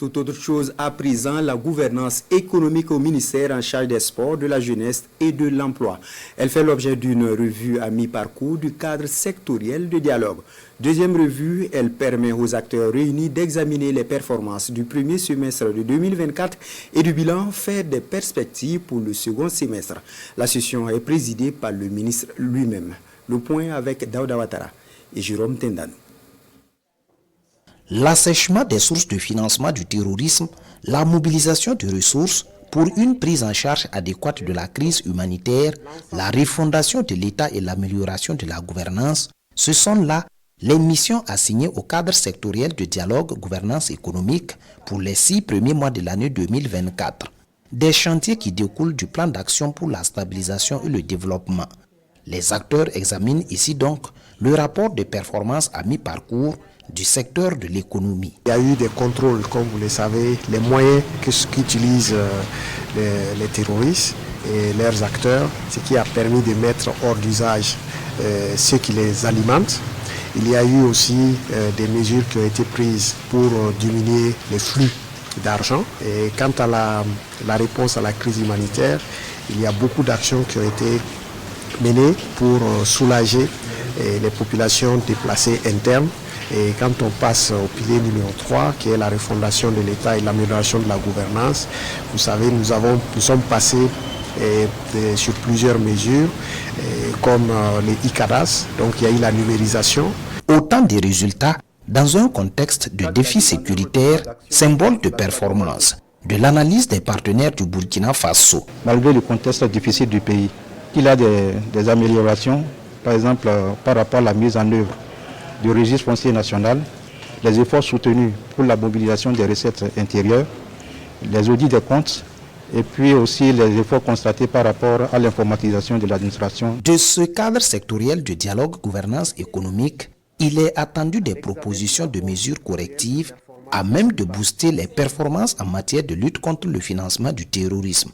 Tout autre chose à présent, la gouvernance économique au ministère en charge des sports, de la jeunesse et de l'emploi. Elle fait l'objet d'une revue à mi-parcours du cadre sectoriel de dialogue. Deuxième revue, elle permet aux acteurs réunis d'examiner les performances du premier semestre de 2024 et du bilan fait des perspectives pour le second semestre. La session est présidée par le ministre lui-même. Le point avec Daouda Ouattara et Jérôme Tendano. L'assèchement des sources de financement du terrorisme, la mobilisation de ressources pour une prise en charge adéquate de la crise humanitaire, la refondation de l'État et l'amélioration de la gouvernance, ce sont là les missions assignées au cadre sectoriel de dialogue gouvernance économique pour les 6 premiers mois de l'année 2024. Des chantiers qui découlent du plan d'action pour la stabilisation et le développement. Les acteurs examinent ici donc le rapport de performance à mi-parcours du secteur de l'économie. Il y a eu des contrôles, comme vous le savez, les moyens qu'utilisent les terroristes et leurs acteurs, ce qui a permis de mettre hors d'usage ceux qui les alimentent. Il y a eu aussi des mesures qui ont été prises pour diminuer les flux d'argent. Et quant à la réponse à la crise humanitaire, il y a beaucoup d'actions qui ont été menées pour soulager les populations déplacées internes. Et quand on passe au pilier numéro 3, qui est la refondation de l'État et l'amélioration de la gouvernance, vous savez, nous sommes passés sur plusieurs mesures, comme les ICADAS, donc il y a eu la numérisation. Autant de résultats dans un contexte de défi sécuritaire, symbole de performance, de l'analyse des partenaires du Burkina Faso. Malgré le contexte difficile du pays, il y a des améliorations, par exemple par rapport à la mise en œuvre du registre foncier national, les efforts soutenus pour la mobilisation des recettes intérieures, les audits des comptes et puis aussi les efforts constatés par rapport à l'informatisation de l'administration. De ce cadre sectoriel de dialogue gouvernance économique, il est attendu des propositions de mesures correctives à même de booster les performances en matière de lutte contre le financement du terrorisme.